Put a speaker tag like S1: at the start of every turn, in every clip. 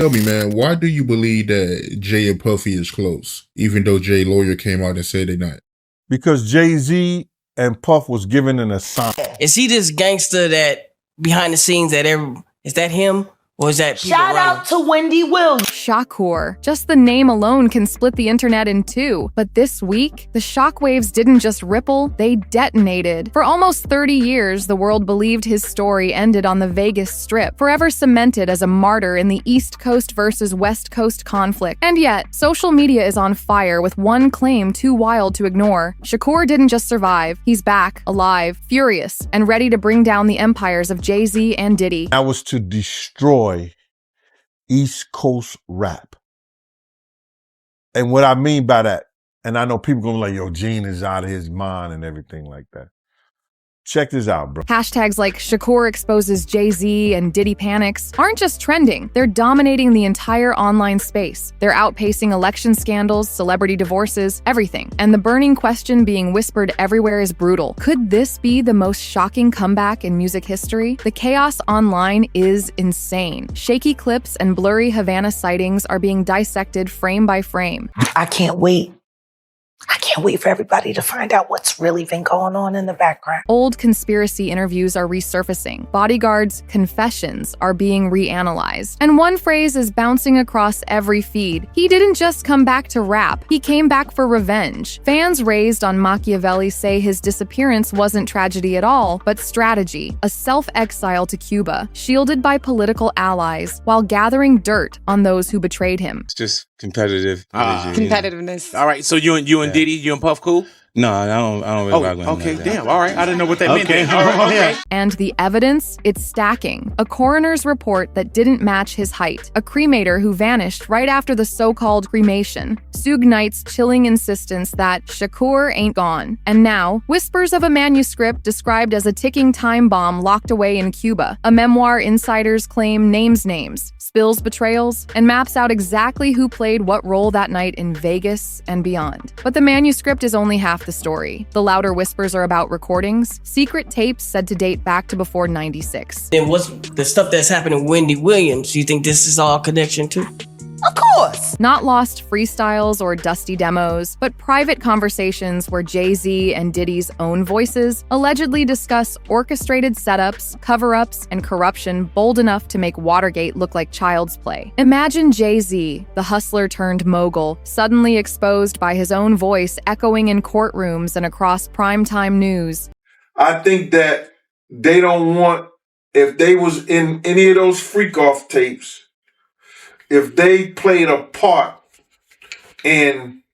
S1: Tell me, man, why do you believe that Jay and Puffy is close, even though Jay's lawyer came out and said they're not?
S2: Because Jay-Z and Puff was given an assignment.
S3: Is he this gangster that behind the scenes is that him? Or is that people
S4: Shout out to Wendy Williams.
S5: Shakur. Just the name alone can split the internet in two. But this week, the shockwaves didn't just ripple, they detonated. For almost 30 years, the world believed his story ended on the Vegas Strip, forever cemented as a martyr in the East Coast versus West Coast conflict. And yet, social media is on fire with one claim too wild to ignore. Shakur didn't just survive, he's back, alive, furious, and ready to bring down the empires of Jay-Z and Diddy.
S2: That was to destroy East Coast rap. And what I mean by that, and I know people gonna be like, yo, Gene is out of his mind and everything like that. Check this out, bro.
S5: Hashtags like Shakur exposes Jay-Z and Diddy panics aren't just trending, they're dominating the entire online space. They're outpacing election scandals, celebrity divorces, everything. And the burning question being whispered everywhere is brutal. Could this be the most shocking comeback in music history? The chaos online is insane. Shaky clips and blurry Havana sightings are being dissected frame by frame.
S4: I can't wait. I can't wait for everybody to find out what's really been going on in the background.
S5: Old conspiracy interviews are resurfacing. Bodyguards' confessions are being reanalyzed. And one phrase is bouncing across every feed. He didn't just come back to rap, he came back for revenge. Fans raised on Machiavelli say his disappearance wasn't tragedy at all, but strategy. A self-exile to Cuba, shielded by political allies, while gathering dirt on those who betrayed him.
S6: It's just competitive.
S7: Competitiveness.
S6: All right, so you and Diddy, you and Puff cool?
S8: No, I don't really rock with him.
S6: Okay,
S8: like that.
S6: damn. All right, I didn't know what that meant.
S8: Okay.
S6: All right, okay.
S5: And the evidence? It's stacking. A coroner's report that didn't match his height. A cremator who vanished right after the so-called cremation. Suge Knight's chilling insistence that Shakur ain't gone. And now, whispers of a manuscript described as a ticking time bomb locked away in Cuba. A memoir insiders claim names, spills betrayals, and maps out exactly who played what role that night in Vegas and beyond. But the manuscript is only half the story. The louder whispers are about recordings, secret tapes said to date back to before '96.
S3: Then what's the stuff that's happening with Wendy Williams? Do you think this is all connection too?
S4: Of course.
S5: Not lost freestyles or dusty demos, but private conversations where Jay-Z and Diddy's own voices allegedly discuss orchestrated setups, cover-ups, and corruption bold enough to make Watergate look like child's play. Imagine Jay-Z, the hustler turned mogul, suddenly exposed by his own voice echoing in courtrooms and across primetime news.
S9: I think that they don't want, if they was in any of those freak-off tapes, if they played a part in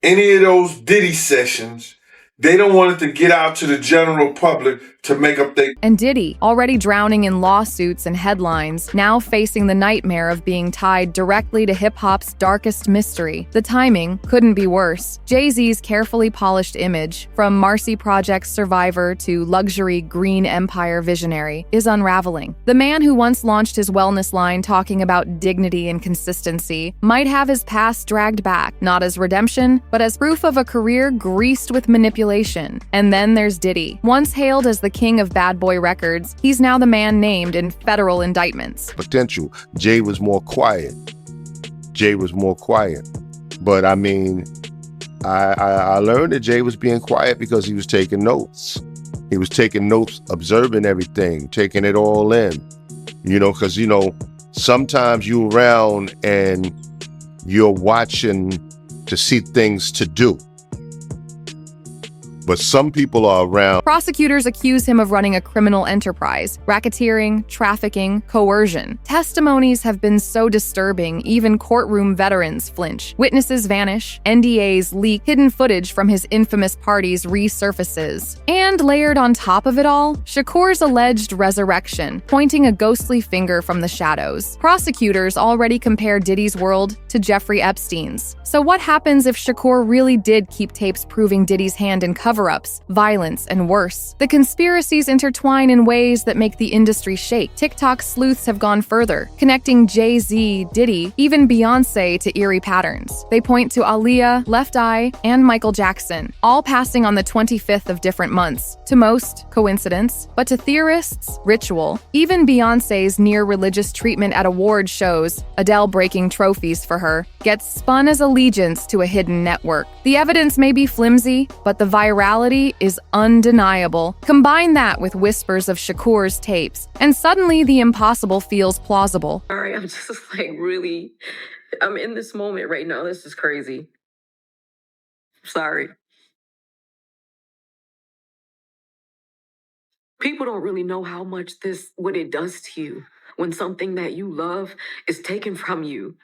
S9: any of those Diddy sessions, they don't want it to get out to the general public to make up their...
S5: And Diddy, already drowning in lawsuits and headlines, now facing the nightmare of being tied directly to hip-hop's darkest mystery. The timing couldn't be worse. Jay-Z's carefully polished image, from Marcy Project's survivor to luxury green empire visionary, is unraveling. The man who once launched his wellness line talking about dignity and consistency might have his past dragged back, not as redemption, but as proof of a career greased with manipulation. And then there's Diddy. Once hailed as the king of bad boy records, he's now the man named in federal indictments.
S10: Potential. Jay was more quiet. But I mean, I learned that Jay was being quiet because he was taking notes. He was taking notes, observing everything, taking it all in. Because, sometimes you're around and you're watching to see things to do. But some people are around.
S5: Prosecutors accuse him of running a criminal enterprise, racketeering, trafficking, coercion. Testimonies have been so disturbing, even courtroom veterans flinch. Witnesses vanish, NDAs leak, hidden footage from his infamous parties resurfaces. And layered on top of it all, Shakur's alleged resurrection, pointing a ghostly finger from the shadows. Prosecutors already compare Diddy's world to Jeffrey Epstein's. So what happens if Shakur really did keep tapes proving Diddy's hand in cover cover-ups, violence, and worse. The conspiracies intertwine in ways that make the industry shake. TikTok sleuths have gone further, connecting Jay-Z, Diddy, even Beyonce to eerie patterns. They point to Aaliyah, Left Eye, and Michael Jackson, all passing on the 25th of different months. To most, coincidence, but to theorists, ritual. Even Beyonce's near-religious treatment at award shows, Adele breaking trophies for her, gets spun as allegiance to a hidden network. The evidence may be flimsy, but the virality is undeniable. Combine that with whispers of Shakur's tapes, and suddenly the impossible feels plausible.
S7: Sorry, I'm just I'm in this moment right now. This is crazy. Sorry. People don't really know how much what it does to you when something that you love is taken from you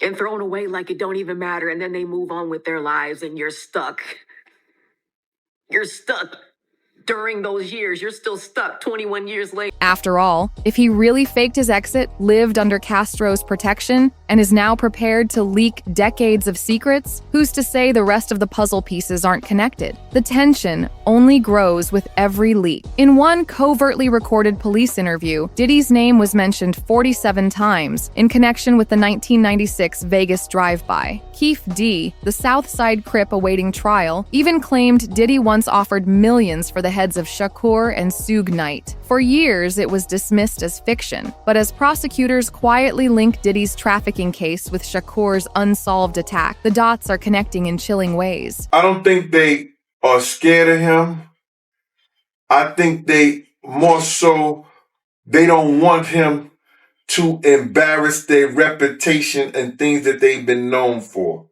S7: and thrown away like it don't even matter, and then they move on with their lives and you're stuck. You're stuck. During those years, you're still stuck 21 years later.
S5: After all, if he really faked his exit, lived under Castro's protection, and is now prepared to leak decades of secrets, who's to say the rest of the puzzle pieces aren't connected? The tension only grows with every leak. In one covertly recorded police interview, Diddy's name was mentioned 47 times in connection with the 1996 Vegas drive-by. Keefe D., the Southside Crip awaiting trial, even claimed Diddy once offered millions for the heads of Shakur and Suge Knight. For years, it was dismissed as fiction, but as prosecutors quietly link Diddy's trafficking case with Shakur's unsolved attack, the dots are connecting in chilling ways.
S9: I don't think they are scared of him. I think they don't want him to embarrass their reputation and things that they've been known for.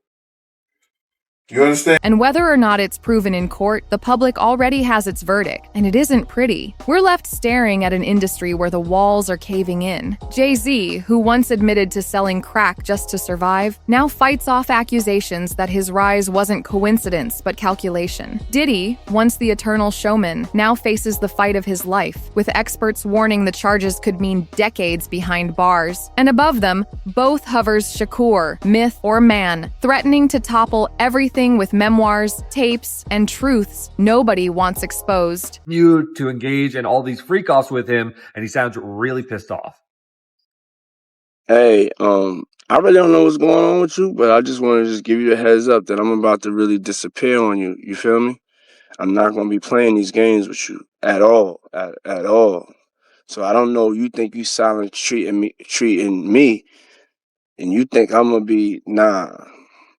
S9: You understand?
S5: And whether or not it's proven in court, the public already has its verdict, and it isn't pretty. We're left staring at an industry where the walls are caving in. Jay-Z, who once admitted to selling crack just to survive, now fights off accusations that his rise wasn't coincidence but calculation. Diddy, once the eternal showman, now faces the fight of his life, with experts warning the charges could mean decades behind bars. And above them, both hovers Shakur, myth or man, threatening to topple everything with memoirs, tapes, and truths nobody wants exposed.
S11: You to engage in all these freak-offs with him, and he sounds really pissed off.
S8: Hey, I really don't know what's going on with you, but I just want to just give you a heads up that I'm about to really disappear on you. You feel me? I'm not going to be playing these games with you at all, at all. So I don't know. You think you silent treating me, and you think I'm gonna be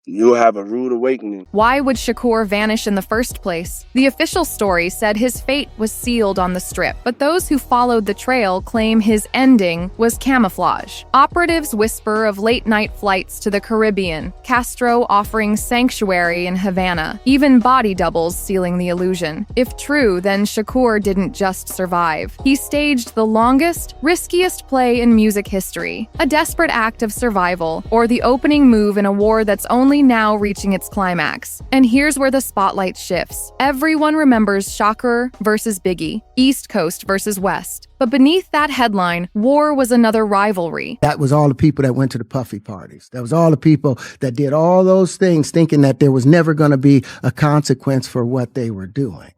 S8: You'll have a rude awakening.
S5: Why would Shakur vanish in the first place? The official story said his fate was sealed on the Strip, but those who followed the trail claim his ending was camouflage. Operatives whisper of late-night flights to the Caribbean, Castro offering sanctuary in Havana, even body doubles sealing the illusion. If true, then Shakur didn't just survive. He staged the longest, riskiest play in music history, a desperate act of survival, or the opening move in a war that's only now reaching its climax. And here's where the spotlight shifts. Everyone remembers Shakur versus Biggie, East Coast versus West. But beneath that headline, war was another rivalry.
S12: That was all the people that went to the Puffy parties. That was all the people that did all those things thinking that there was never going to be a consequence for what they were doing.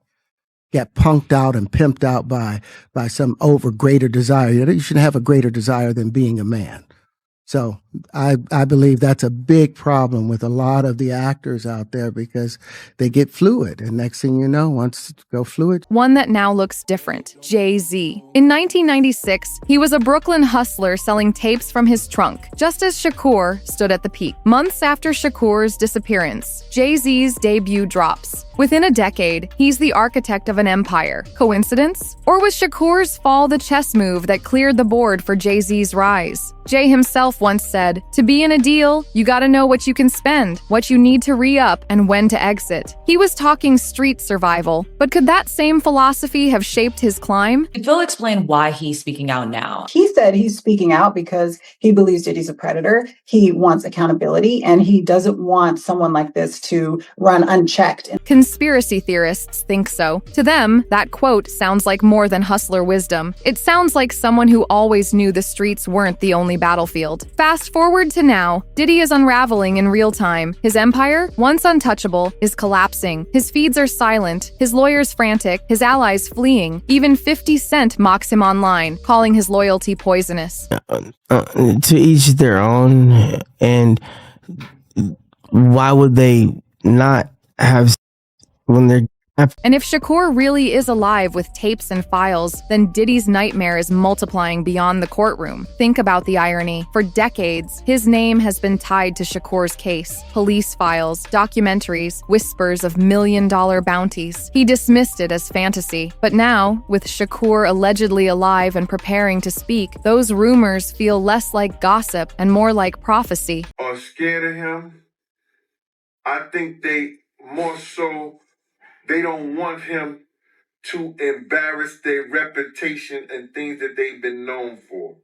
S12: Get punked out and pimped out by some greater desire. You shouldn't have a greater desire than being a man. So I believe that's a big problem with a lot of the actors out there because they get fluid. And next thing you know, once you go fluid.
S5: One that now looks different, Jay-Z. In 1996, he was a Brooklyn hustler selling tapes from his trunk, just as Shakur stood at the peak. Months after Shakur's disappearance, Jay-Z's debut drops. Within a decade, he's the architect of an empire. Coincidence? Or was Shakur's fall the chess move that cleared the board for Jay-Z's rise? Jay himself once said, "To be in a deal, you gotta know what you can spend, what you need to re-up, and when to exit." He was talking street survival, but could that same philosophy have shaped his climb?
S13: Phil explained why he's speaking out now.
S14: He said he's speaking out because he believes that he's a predator. He wants accountability, and he doesn't want someone like this to run unchecked.
S5: Conspiracy theorists think so. To them, that quote sounds like more than hustler wisdom. It sounds like someone who always knew the streets weren't the only battlefield. Fast Fast forward to now, Diddy is unraveling in real time. His empire, once untouchable, is collapsing. His feeds are silent, his lawyers frantic, his allies fleeing. Even 50 Cent mocks him online, calling his loyalty poisonous.
S15: To each their own, and why would they not have when they're...
S5: And if Shakur really is alive with tapes and files, then Diddy's nightmare is multiplying beyond the courtroom. Think about the irony. For decades, his name has been tied to Shakur's case. Police files, documentaries, whispers of million-dollar bounties. He dismissed it as fantasy. But now, with Shakur allegedly alive and preparing to speak, those rumors feel less like gossip and more like prophecy.
S9: Are scared of him. I think they more so... They don't want him to embarrass their reputation and things that they've been known for.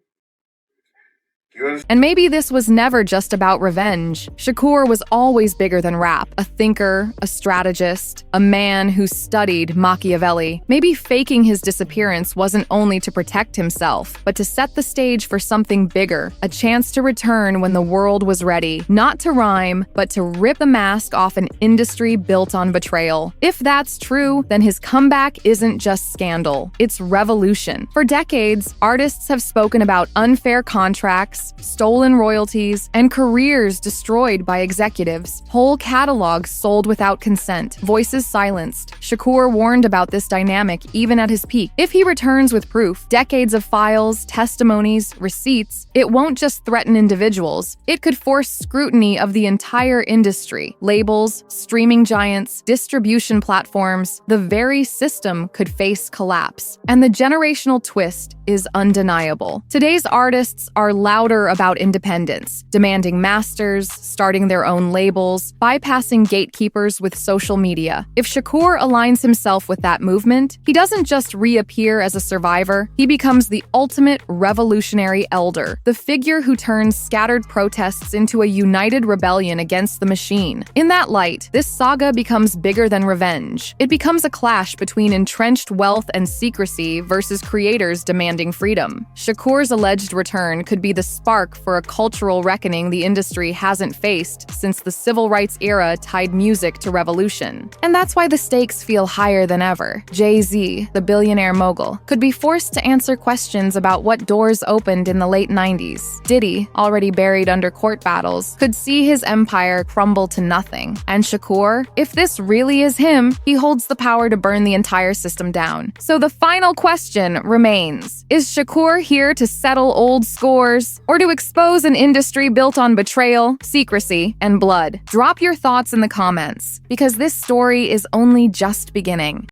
S5: And maybe this was never just about revenge. Shakur was always bigger than rap. A thinker, a strategist, a man who studied Machiavelli. Maybe faking his disappearance wasn't only to protect himself, but to set the stage for something bigger. A chance to return when the world was ready. Not to rhyme, but to rip the mask off an industry built on betrayal. If that's true, then his comeback isn't just scandal. It's revolution. For decades, artists have spoken about unfair contracts, stolen royalties, and careers destroyed by executives. Whole catalogs sold without consent, voices silenced. Shakur warned about this dynamic even at his peak. If he returns with proof, decades of files, testimonies, receipts, it won't just threaten individuals. It could force scrutiny of the entire industry. Labels, streaming giants, distribution platforms, the very system could face collapse. And the generational twist is undeniable. Today's artists are louder about independence, demanding masters, starting their own labels, bypassing gatekeepers with social media. If Shakur aligns himself with that movement, he doesn't just reappear as a survivor, he becomes the ultimate revolutionary elder, the figure who turns scattered protests into a united rebellion against the machine. In that light, this saga becomes bigger than revenge. It becomes a clash between entrenched wealth and secrecy versus creators demanding freedom. Shakur's alleged return could be the spark for a cultural reckoning the industry hasn't faced since the civil rights era tied music to revolution. And that's why the stakes feel higher than ever. Jay-Z, the billionaire mogul, could be forced to answer questions about what doors opened in the late 90s. Diddy, already buried under court battles, could see his empire crumble to nothing. And Shakur, if this really is him, he holds the power to burn the entire system down. So the final question remains: is Shakur here to settle old scores, or to expose an industry built on betrayal, secrecy, and blood? Drop your thoughts in the comments, because this story is only just beginning.